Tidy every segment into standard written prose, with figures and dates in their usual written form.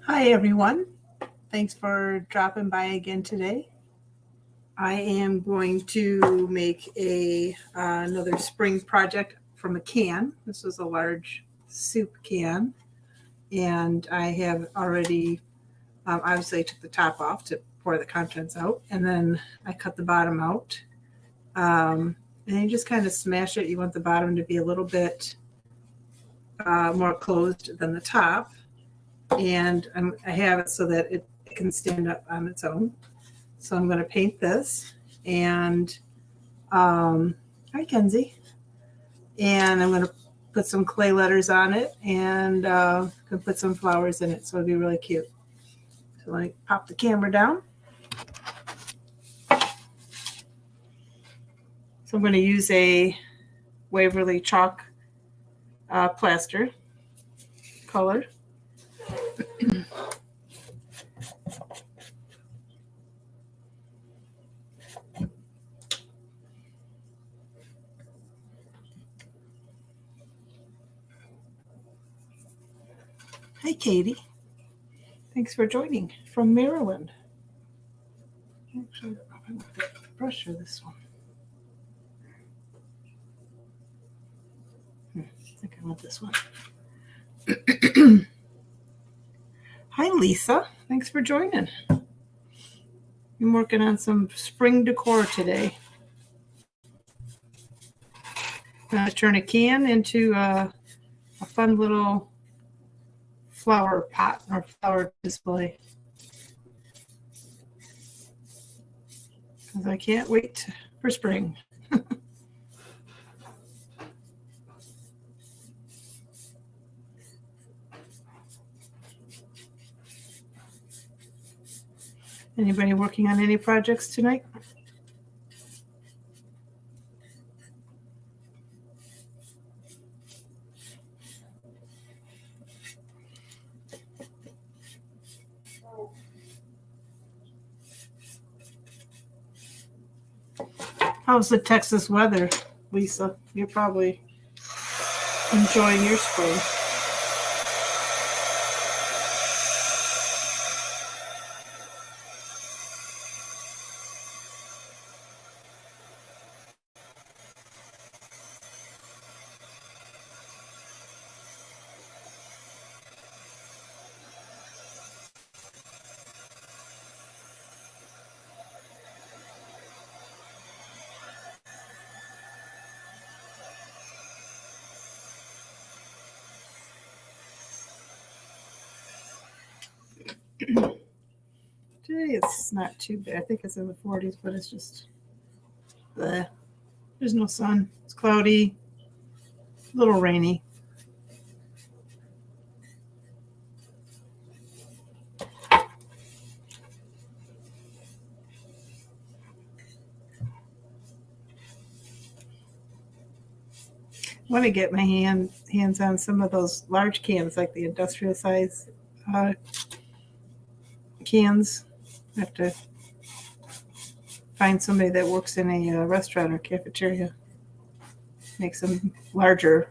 Hi, everyone. Thanks for dropping by again today. I am going to make another spring project from a can. This was a large soup can, and I have already obviously I took the top off to pour the contents out, and then I cut the bottom out. And you just kind of smash it. You want the bottom to be a little bit more closed than the top, and I have it so that it can stand up on its own. So I'm going to paint this, and hi Kenzie, and I'm going to put some clay letters on it, and can put some flowers in it, so it'll be really cute. So let me pop the camera down. So I'm going to use a Waverly chalk plaster color. Hi Katie, thanks for joining from Maryland. Actually, I want the brush for this one. I think I want this one. Hi Lisa, thanks for joining. I'm working on some spring decor today. I'm going to turn a can into a fun little flower pot or flower display. Because I can't wait for spring. Anybody working on any projects tonight? How's the Texas weather, Lisa? You're probably enjoying your spring. Today it's not too bad. I think it's in the 40s, but it's just bleh. There's no sun. It's cloudy, a little rainy. I want to get my hands on some of those large cans, like the industrial size cans. I have to find somebody that works in a restaurant or cafeteria. Make some larger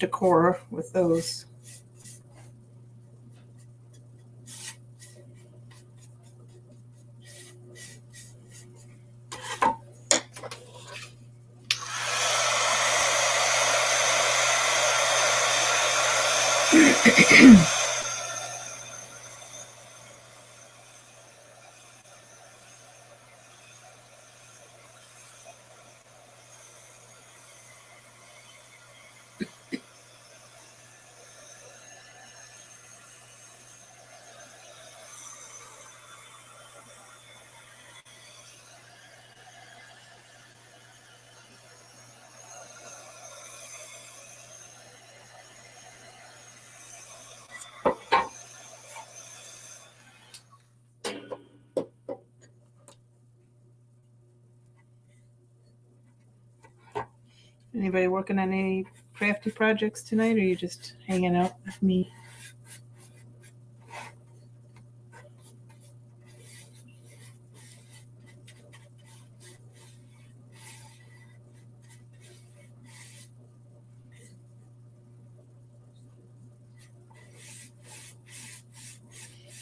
decor with those. Anybody working on any crafty projects tonight, or are you just hanging out with me?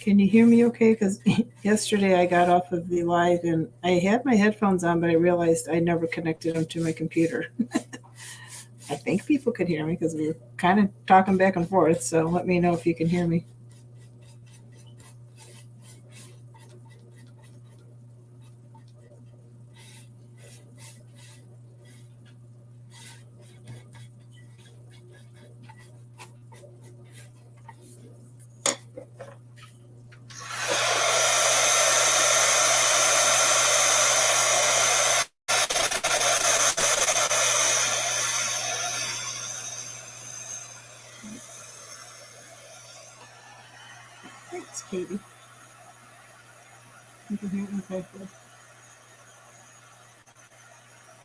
Can you hear me okay? Because yesterday I got off of the live and I had my headphones on, but I realized I never connected them to my computer. I think people could hear me because we were kind of talking back and forth. So let me know if you can hear me. Thanks, Katie. You can hear me? Okay, good.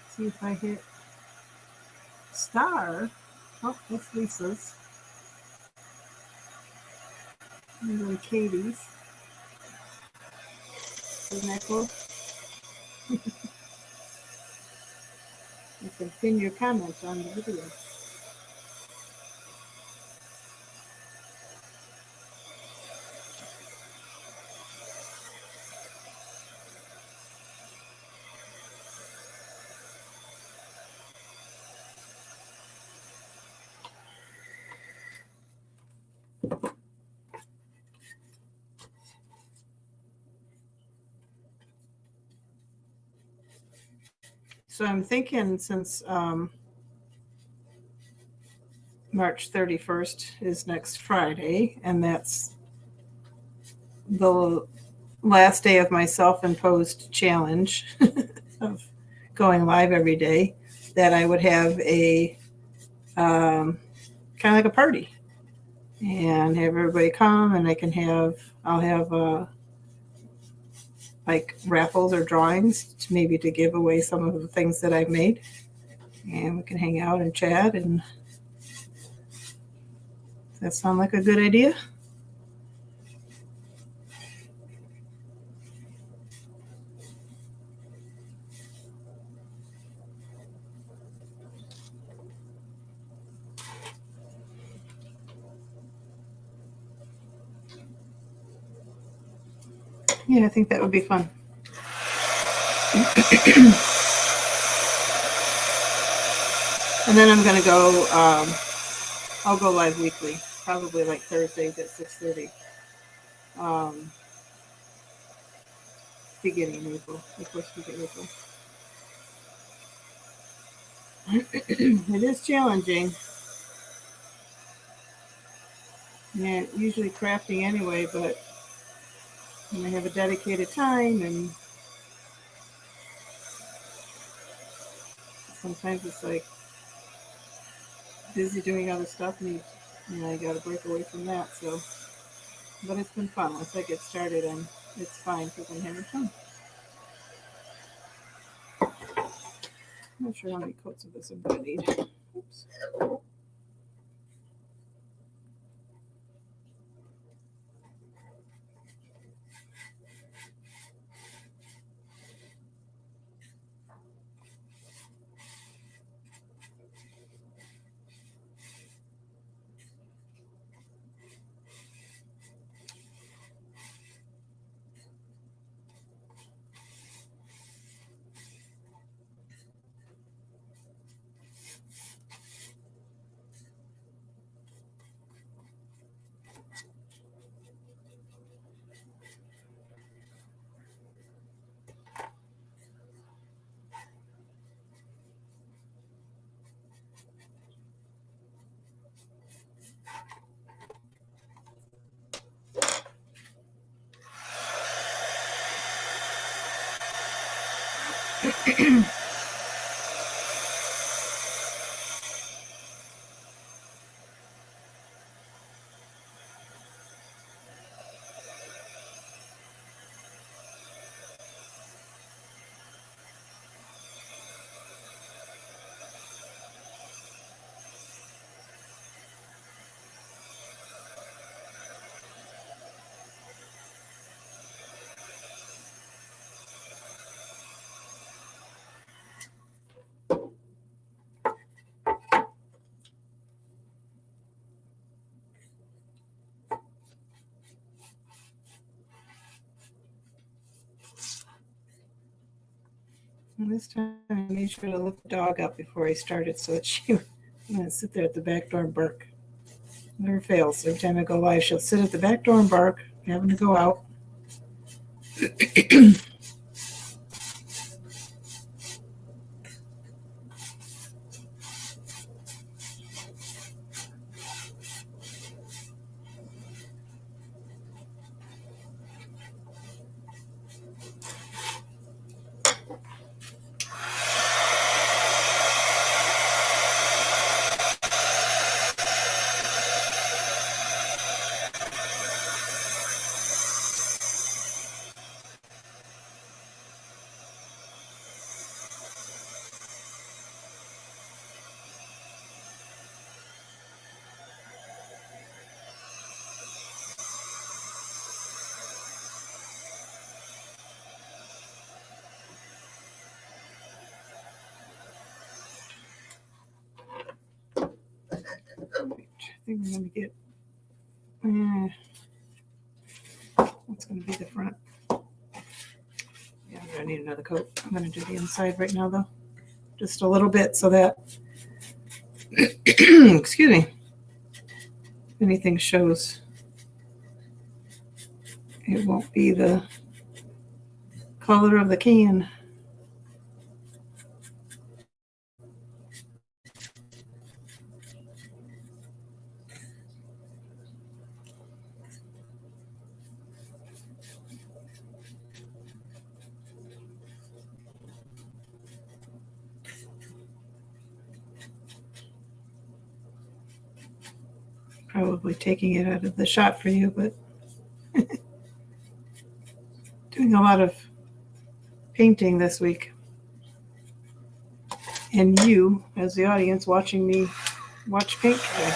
See if I hit star. Oh, that's Lisa's. And then Katie's. Isn't that cool? You can pin your comments on the video. So I'm thinking since March 31st is next Friday, and that's the last day of my self-imposed challenge of going live every day, that I would have a kind of like a party and have everybody come, and I'll have like raffles or drawings to maybe to give away some of the things that I've made, and we can hang out and chat. And does that sound like a good idea? Yeah, I think that would be fun. And then I'm gonna go. I'll go live weekly, probably like Thursdays at 6:30. Beginning of April, the first week of April. It is challenging. Yeah, usually crafting anyway, but when I have a dedicated time, and sometimes it's like busy doing other stuff, and I got to break away from that. So, but it's been fun. Once I get started, and it's fine because I'm having fun. I'm not sure how many coats of this I'm going to need. Oops. And this time I made sure to lift the dog up before I started so that she wouldn't sit there at the back door and bark. Never fails. Every time I go live, she'll sit at the back door and bark, having to go out. I think I'm going to get, what's going to be the front? Yeah, I'm going to need another coat. I'm going to do the inside right now, though. Just a little bit so that, excuse me, if anything shows, it won't be the color of the can. Probably taking it out of the shot for you, but doing a lot of painting this week. And you, as the audience, watching me watch paint today.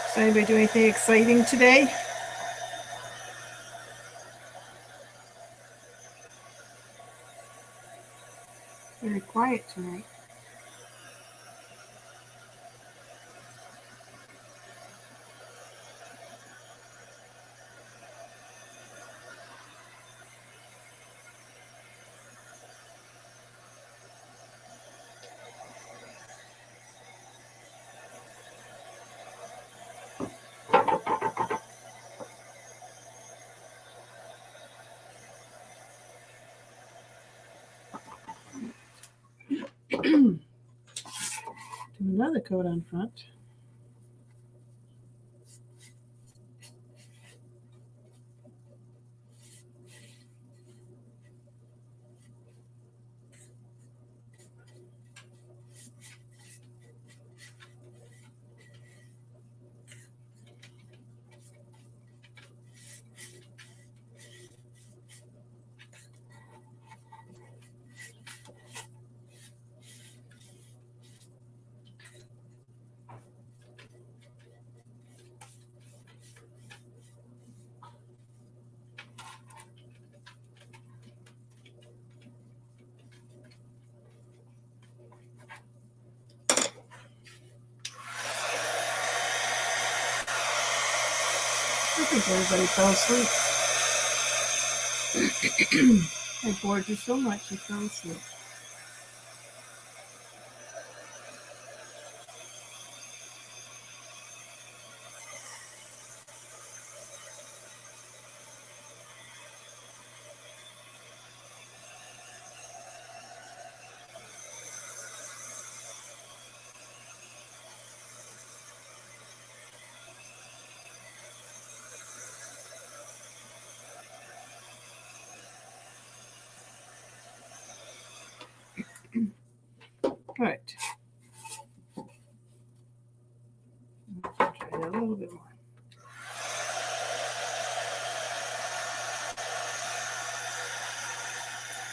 Does anybody do anything exciting today? Very quiet tonight. Do another coat on front. I think everybody fell asleep. I bored you so much you fell asleep.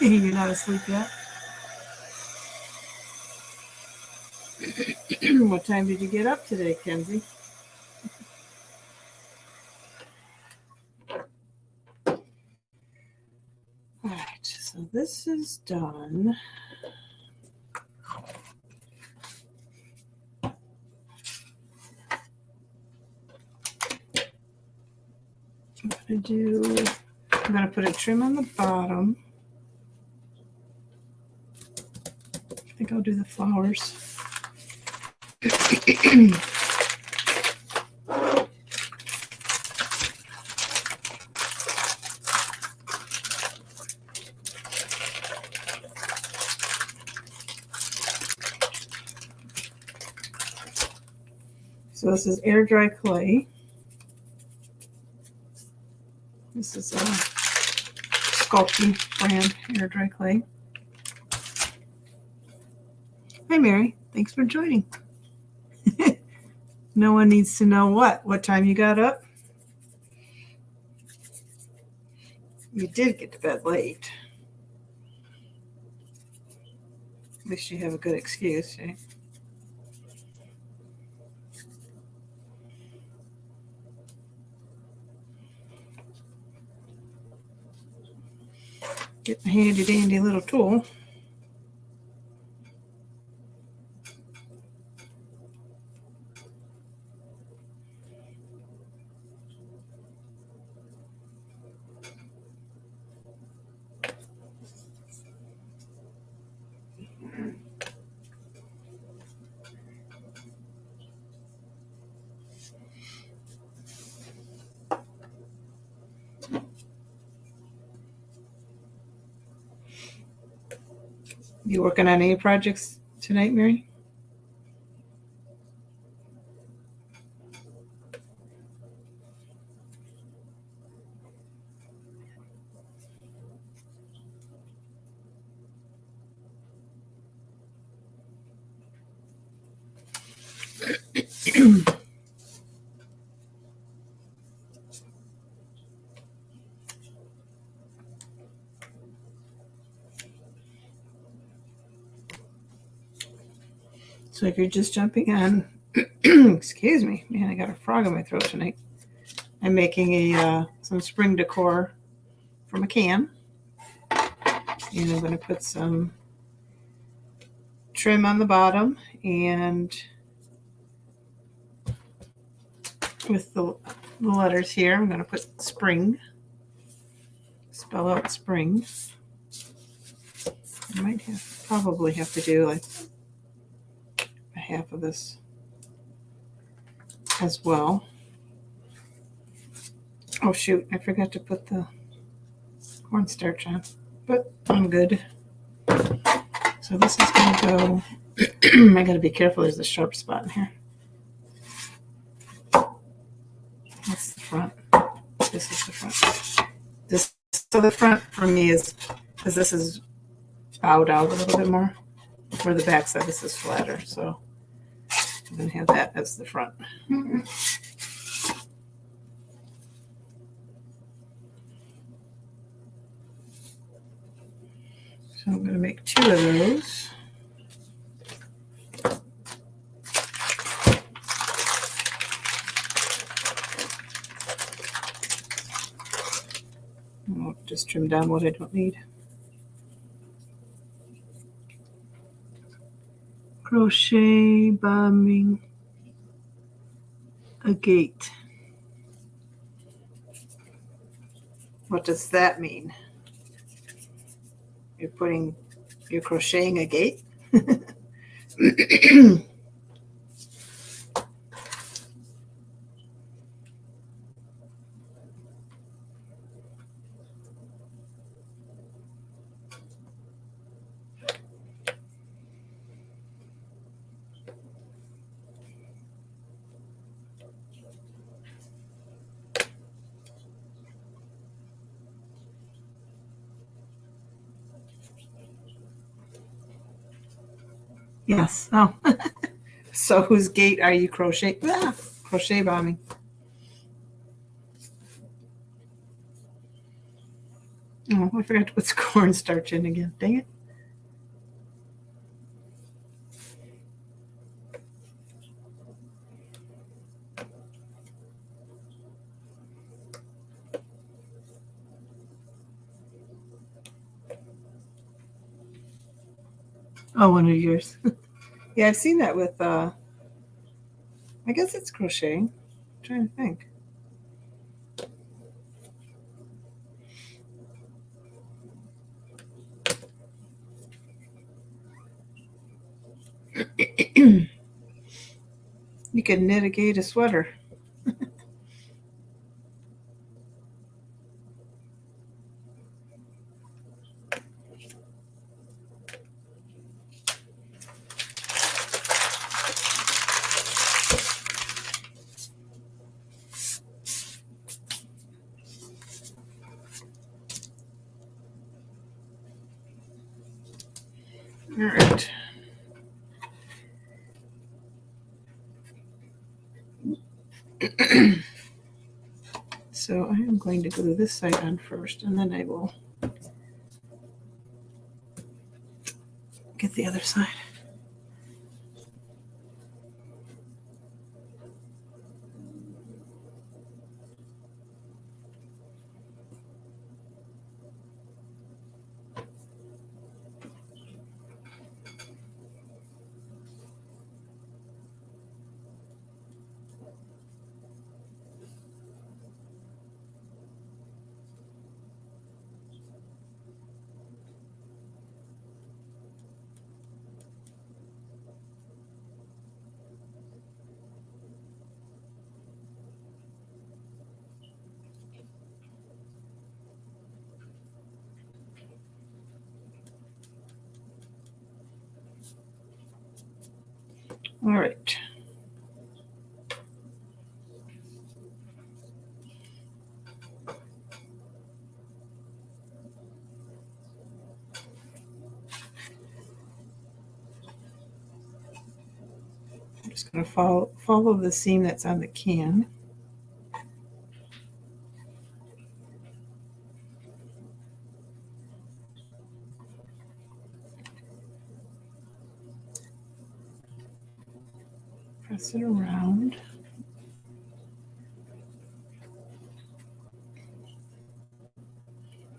You're not asleep yet? What time did you get up today, Kenzie? All right, so this is done. I'm gonna put a trim on the bottom. I think I'll do the flowers. So this is air dry clay. This is a Sculpting brand air dry clay. Hi, Mary. Thanks for joining. No one needs to know what time you got up. You did get to bed late. At least you have a good excuse, right? Get the handy dandy little tool. You working on any projects tonight, Mary? So if you're just jumping on, excuse me, man, I got a frog in my throat tonight. I'm making some spring decor from a can. And I'm going to put some trim on the bottom, and with the letters here, I'm going to put spring. Spell out spring. I probably have to do like a half of this as well. Oh shoot, I forgot to put the cornstarch on, but I'm good. So this is going to go, I got to be careful, there's a sharp spot in here. That's the front. This is the front. So the front for me is, because this is bowed out a little bit more, where the back side, this is flatter, so I'm going to have that as the front. So I'm going to make 2 of those. I'll just trim down what I don't need. Crochet bombing agate. What does that mean? You're crocheting a gate? Yes. Oh. So whose gate are you crochet bombing? Oh, Oh, I forgot to put some cornstarch in again. Dang it. Oh, one of yours. Yeah, I've seen that with, I guess it's crocheting. I'm trying to think. You could knit a Gator sweater. All right. So I am going to glue this side on first, and then I will get the other side. All right. I'm just going to follow the seam that's on the can. Press it around.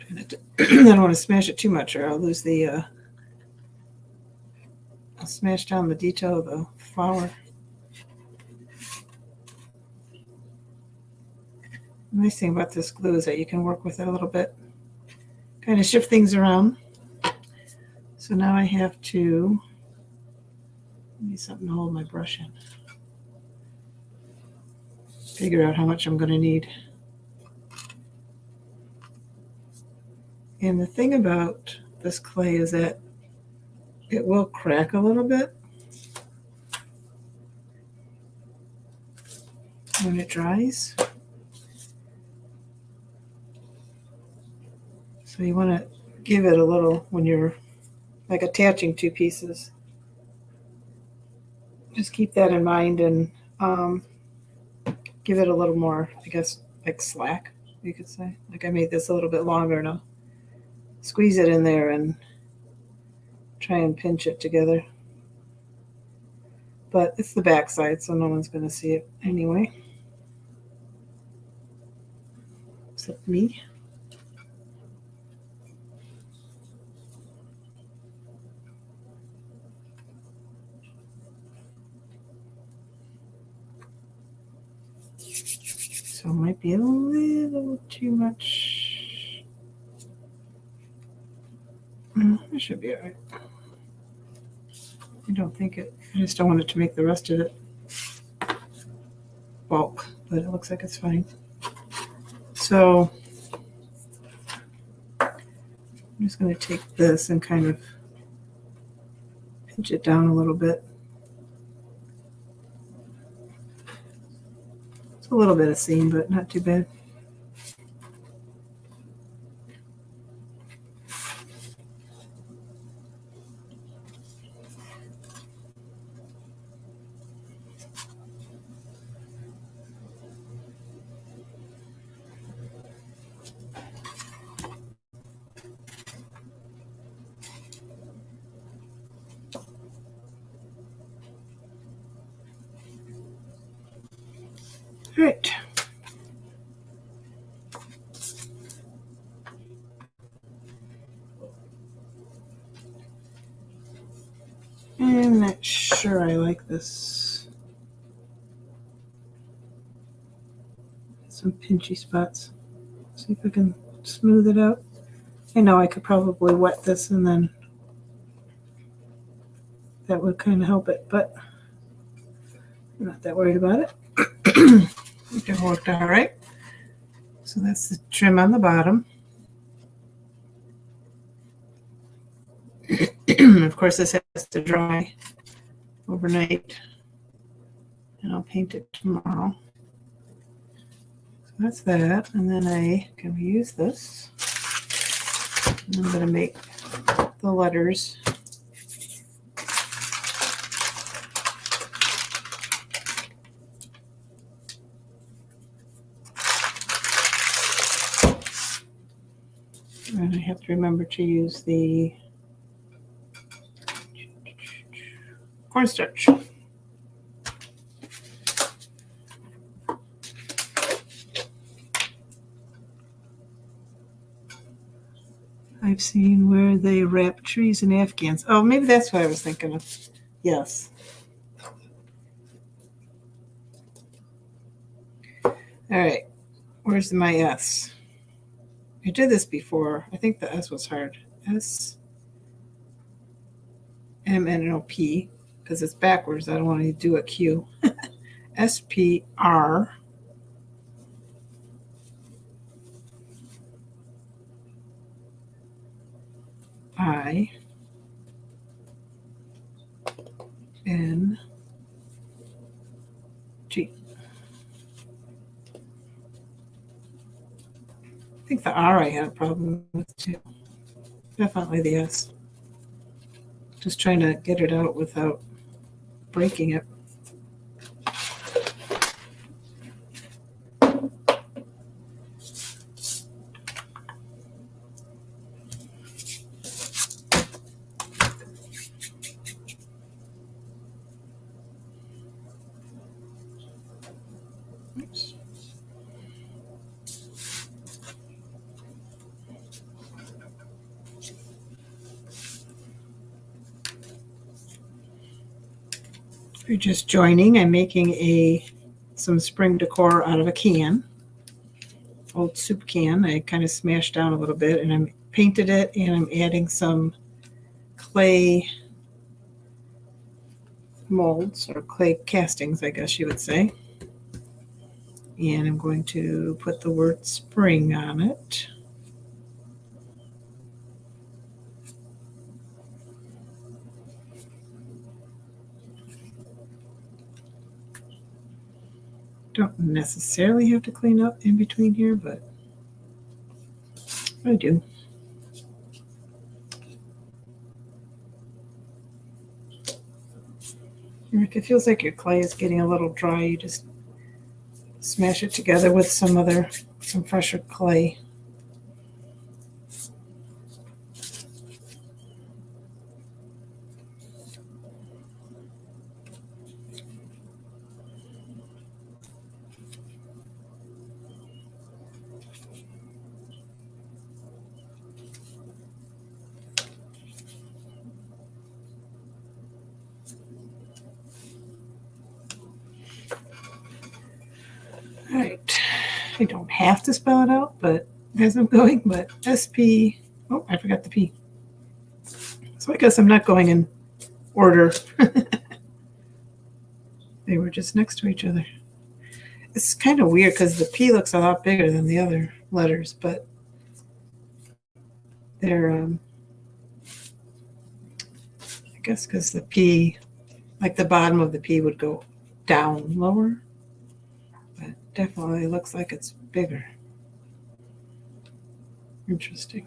I don't want to smash it too much or I'll lose the, I'll smash down the detail of the flower. The nice thing about this glue is that you can work with it a little bit, kind of shift things around. So now I have to, need something to hold my brush in. Figure out how much I'm going to need. And the thing about this clay is that it will crack a little bit when it dries. So you want to give it a little when you're like attaching two pieces. Just keep that in mind and give it a little more, I guess, like slack, you could say. Like I made this a little bit longer now. Squeeze it in there and try and pinch it together. But it's the back side, so no one's going to see it anyway. Except me. So it might be a little too much. It should be all right. I don't think it, I just don't want it to make the rest of it bulk, but it looks like it's fine. So I'm just going to take this and kind of pinch it down a little bit. It's a little bit of seam, but not too bad. All right. I'm not sure I like this. Some pinchy spots. See if I can smooth it out. I know I could probably wet this and then that would kind of help it, but I'm not that worried about it. It worked all right. So that's the trim on the bottom. Of course, this has to dry overnight, and I'll paint it tomorrow. So that's that, and then I can reuse this. And I'm going to make the letters. And I have to remember to use the cornstarch. I've seen where they wrap trees in Afghans. Oh, maybe that's what I was thinking of. Yes. All right. Where's my S? I did this before. I think the S was hard. S M N O P because it's backwards. I don't want to do a Q. S P R I N G. I think the R I had a problem with too. Definitely the S. Just trying to get it out without breaking it. Oops. If you're just joining, I'm making some spring decor out of a can, old soup can. I kind of smashed down a little bit and I painted it, and I'm adding some clay molds or clay castings, I guess you would say. And I'm going to put the word spring on it. Don't necessarily have to clean up in between here, but I do. And if it feels like your clay is getting a little dry, you just smash it together with some fresher clay. All right. I don't have to spell it out, but as I'm going, but SP, oh, I forgot the P. So I guess I'm not going in order. They were just next to each other. It's kind of weird because the P looks a lot bigger than the other letters, but they're, I guess because the P, like the bottom of the P would go down lower, but definitely looks like it's bigger. Interesting.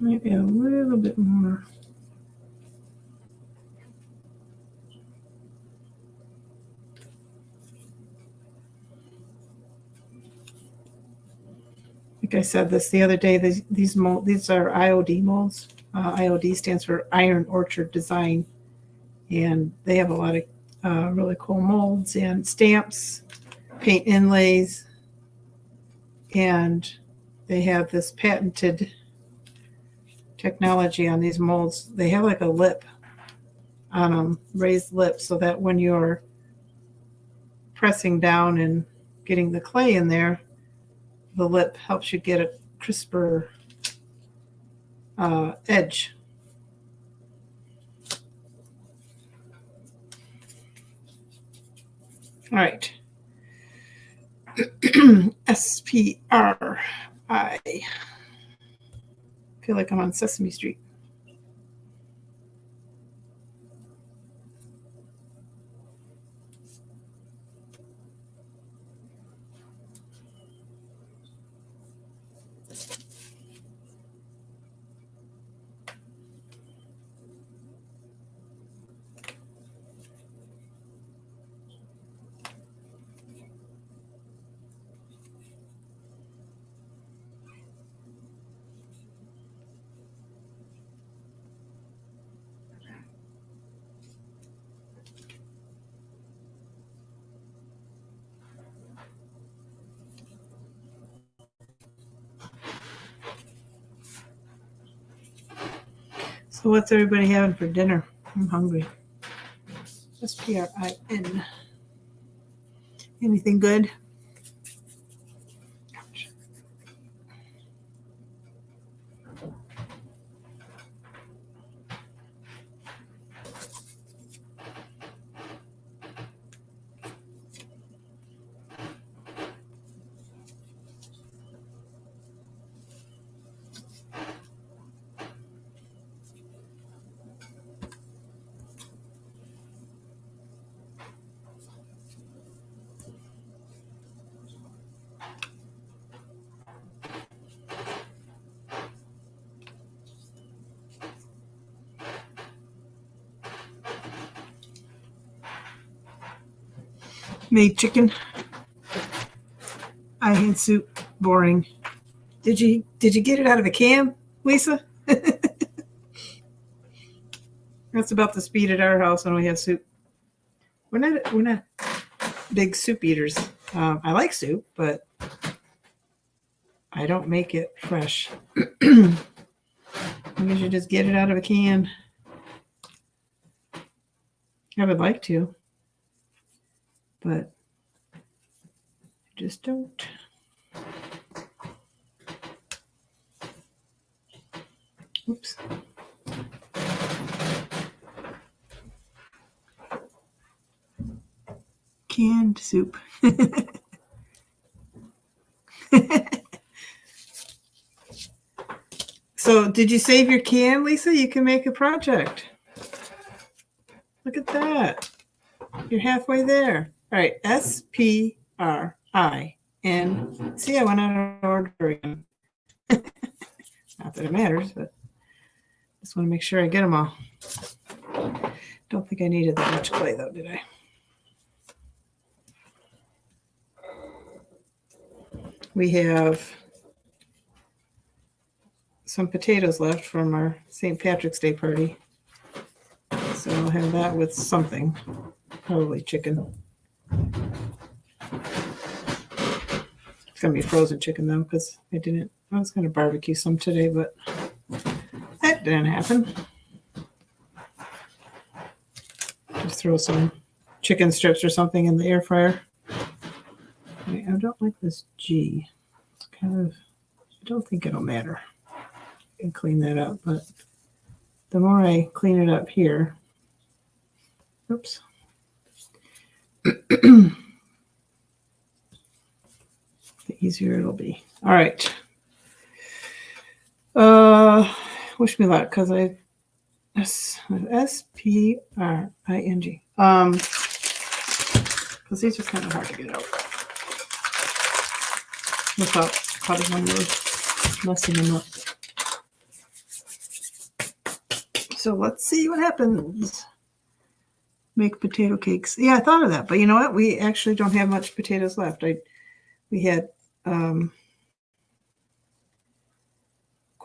Maybe a little bit more. think I said this the other day. These are IOD molds. IOD stands for Iron Orchard Design, and they have a lot of really cool molds and stamps, paint inlays, and they have this patented technology on these molds. They have like a lip on them, raised lip, so that when you're pressing down and getting the clay in there, the lip helps you get a crisper edge. All right. SPRI. Feel like I'm on Sesame Street. So what's everybody having for dinner? I'm hungry. SPRIN. Anything good? Made chicken. I hate soup. Boring. Did you get it out of a can, Lisa? That's about the speed at our house when we have soup. We're not big soup eaters. I like soup, but I don't make it fresh. I guess you just get it out of a can. I would like to, but I just don't. Oops. Canned soup. So did you save your can, Lisa? You can make a project. Look at that. You're halfway there. All right, SPRIN. See, I went out of order again. Not that it matters, but just want to make sure I get them all. Don't think I needed that much clay, though, did I? We have some potatoes left from our St. Patrick's Day party. So I'll have that with something, probably chicken. It's going to be frozen chicken, though, because I was going to barbecue some today, but that didn't happen. Just throw some chicken strips or something in the air fryer. I don't like this G. It's kind of, I don't think it'll matter. I can clean that up, but the more I clean it up here, oops. The easier it'll be. All right. Wish me luck, because SPRING. Because these are kind of hard to get out without cutting them or messing them up. So let's see what happens. Make potato cakes. Yeah, I thought of that, but you know what? We actually don't have much potatoes left. We had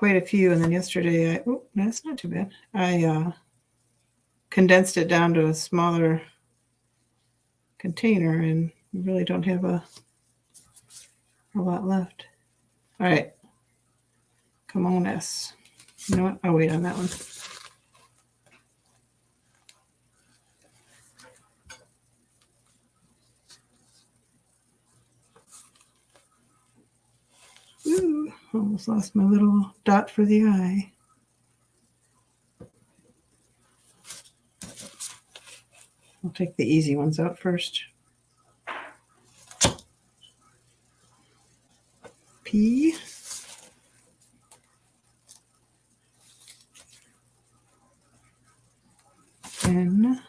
quite a few, and then yesterday that's not too bad. I condensed it down to a smaller container, and we really don't have a lot left. All right, come on, S. You know what? I'll wait on that one. Ooh, almost lost my little dot for the eye. I'll take the easy ones out first. P. N.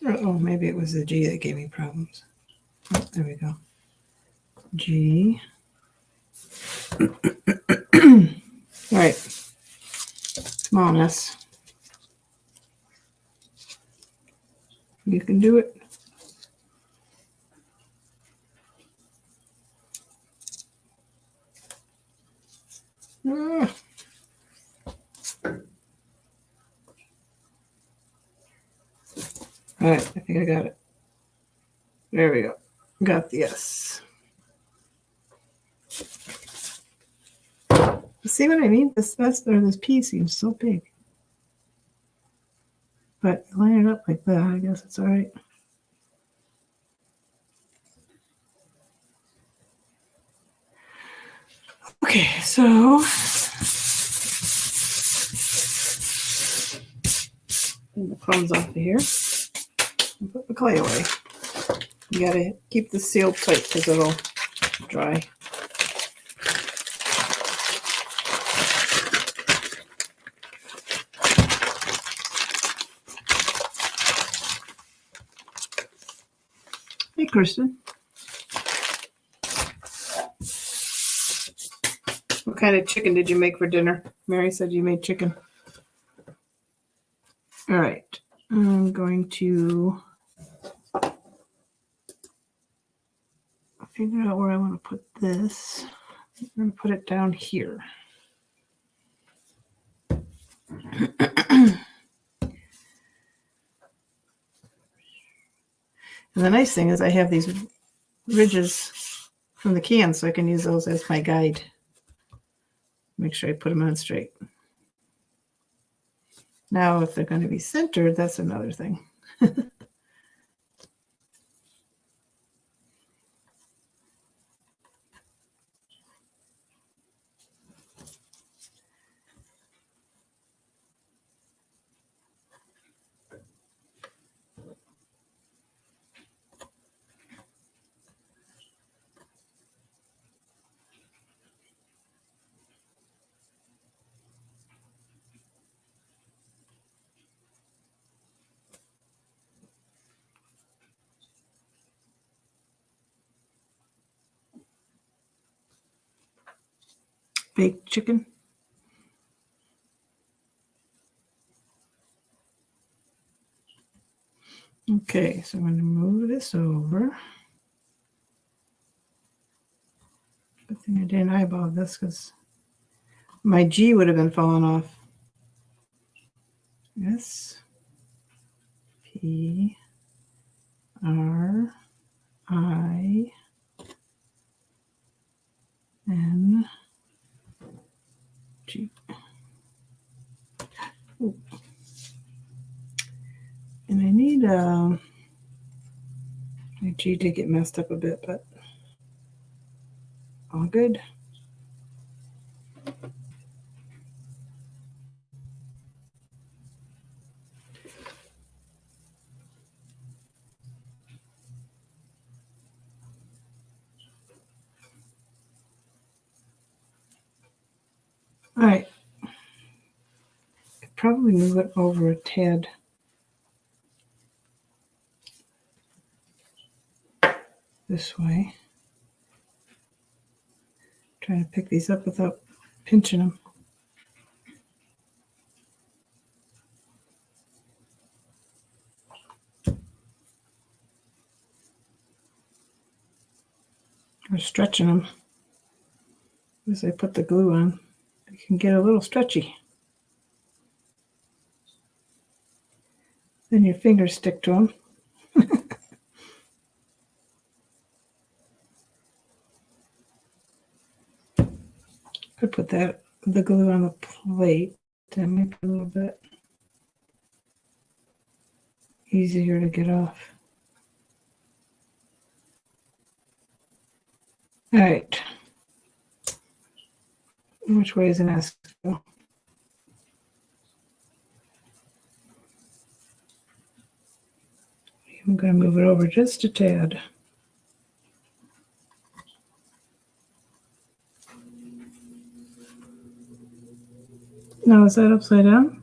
Oh, maybe it was the G that gave me problems. Oh, there we go. G. All right. Come on, S. You can do it. Ah. All right, I think I got it. There we go. Got the S. See what I mean? This S or this P seems so big. But line it up like that, I guess it's all right. Okay, so get the crumbs off of here and put the clay away. You gotta keep this sealed tight because it'll dry. Hey, Kristen. What kind of chicken did you make for dinner? Mary said you made chicken. All right. I'm going to figure out where I want to put this. I'm going to put it down here. And the nice thing is I have these ridges from the can, so I can use those as my guide. Make sure I put them on straight. Now, if they're going to be centered, that's another thing. Baked chicken. Okay, so I'm going to move this over. Good thing I didn't eyeball this because my G would have been falling off. S, P, R, I, N, G. Ooh. And I need, my G did get messed up a bit, but all good. All right. Could probably move it over a tad. This way. Trying to pick these up without pinching them. or stretching them. As I put the glue on, they can get a little stretchy. Then your fingers stick to them. Could put the glue on the plate. That might be a little bit easier to get off. All right. Which way is an S? I'm going to move it over just a tad. Now, is that upside down?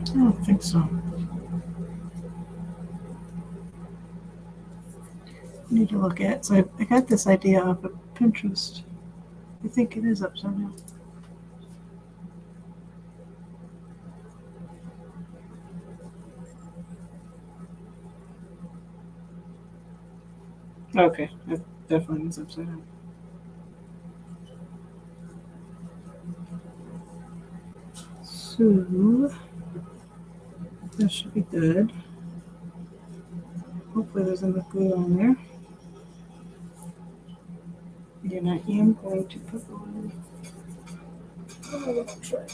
I don't think so. I need to look at it. So I got this idea off of Pinterest. I think it is upside down. Okay, that definitely is upside down. So that should be good. Hopefully there's enough glue on there. And I am going to put on. Oh, I'll try.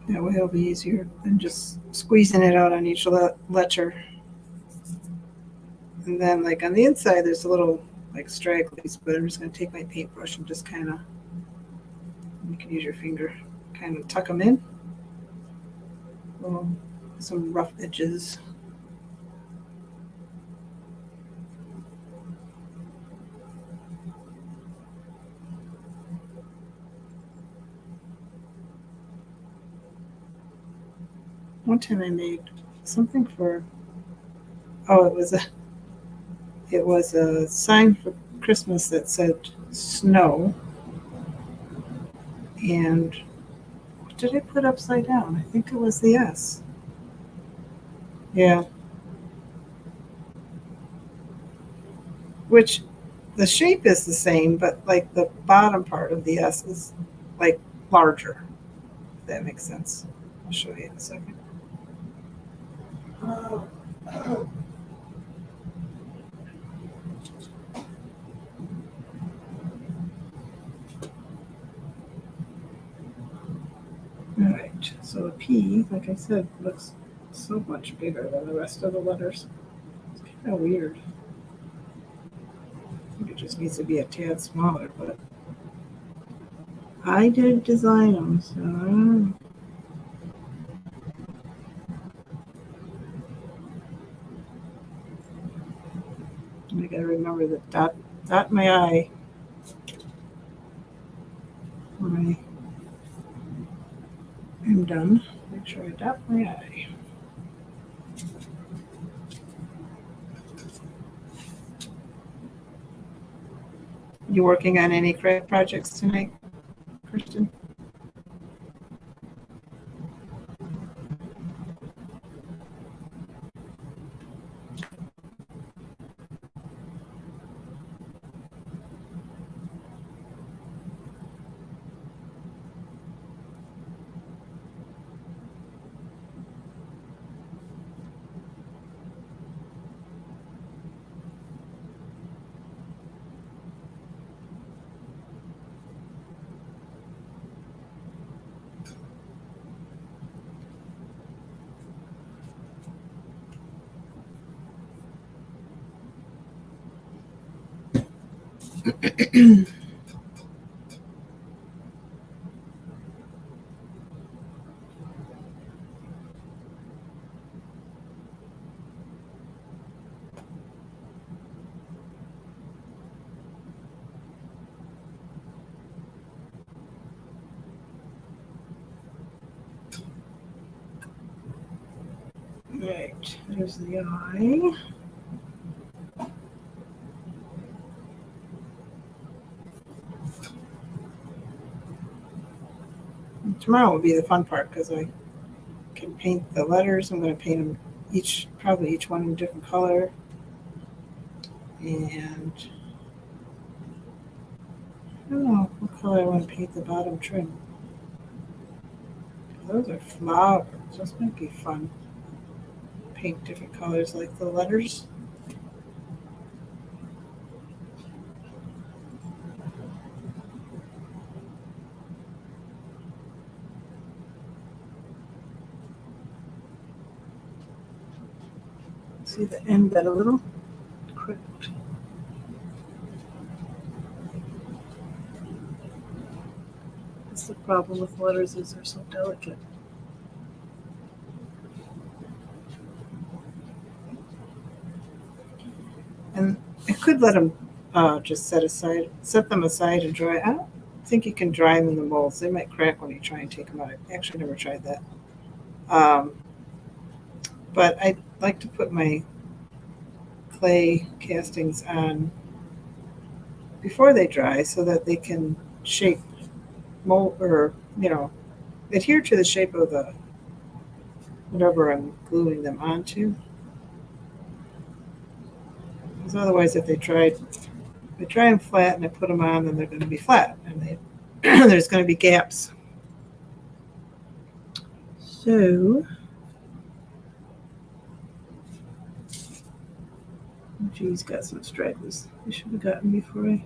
That way it'll be easier than just squeezing it out on each letter. And then like on the inside, there's a little like stragglies, but I'm just going to take my paintbrush and just kind of, you can use your finger, kind of tuck them in. Some rough edges. One time I made something for, it was a sign for Christmas that said snow. And what did I put upside down? I think it was the S. Yeah. Which the shape is the same, but like the bottom part of the S is like larger. If that makes sense. I'll show you in a second. All right, so the P, like I said, looks so much bigger than the rest of the letters. It's kind of weird. I think it just needs to be a tad smaller, but I did design them, so I don't know. I gotta remember that dot my I when I am done. Make sure I dot my I. You working on any craft projects tonight, Kristen? All right, there's the eye. And tomorrow will be the fun part because I can paint the letters. I'm going to paint them probably each one in a different color. And I don't know what color I want to paint the bottom trim. Those are flowers. Those might be fun. Paint different colors like the letters. See the end got a little cracked. That's the problem with letters is they're so delicate. And I could let them just set them aside and dry. I don't think you can dry them in the molds. They might crack when you try and take them out. I actually never tried that. But I like to put my clay castings on before they dry so that they can shape, mold, or adhere to the shape of the whatever I'm gluing them onto. Because otherwise, if they dry them flat and I put them on, then they're going to be flat, and there's going to be gaps. So, G's got some stragglers. I should have gotten before I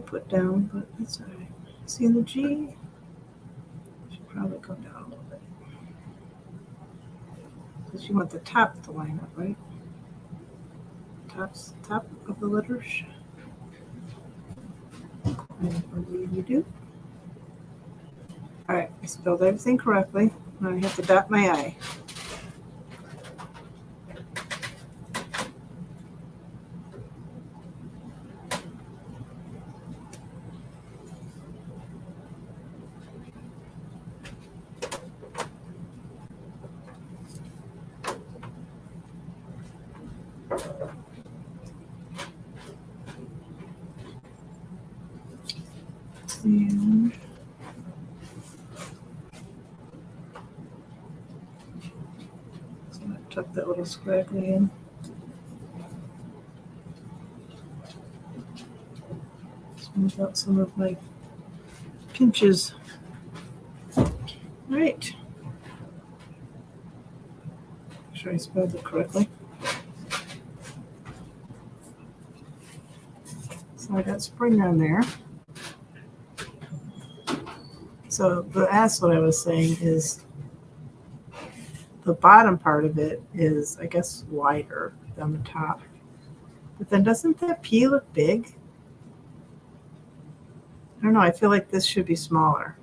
put down, but that's all right. See the G? Should probably come down a little bit. Because you want the top to line up, right? Top of the letters. I believe you do. All right, I spelled everything correctly. Now I have to dot my I. And so I tuck that little scraggly in. Smooth out some of my pinches. All right. Make sure I spelled it correctly. So I got spring on there. So that's what I was saying is the bottom part of it is, I guess, wider than the top. But then doesn't that P look big? I don't know. I feel like this should be smaller.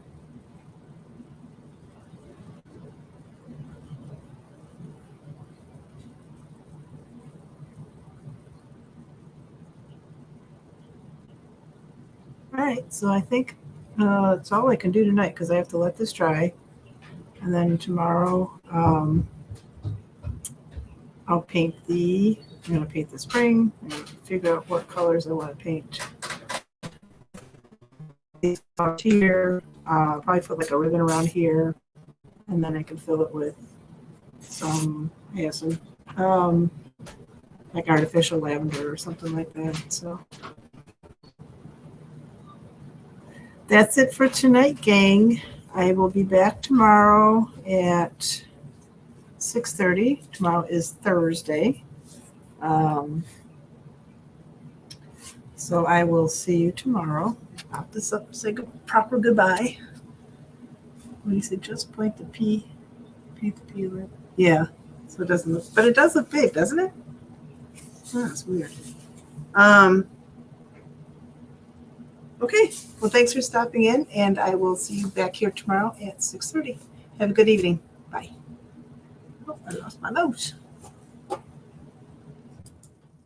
All right. So I think it's all I can do tonight because I have to let this dry. And then tomorrow I'm going to paint the spring and figure out what colors I want to paint. These out here, probably put like a ribbon around here, and then I can fill it with some like artificial lavender or something like that. So that's it for tonight, gang. I will be back tomorrow at 6:30. Tomorrow is Thursday. So I will see you tomorrow. Pop this up, say proper goodbye. What do you say? Just point the P. Paint the P lip. Yeah. So it doesn't look, but it does look big, doesn't it? Oh, that's weird. Okay. Well, thanks for stopping in, and I will see you back here tomorrow at 6:30. Have a good evening. Bye. Oh, I lost my nose.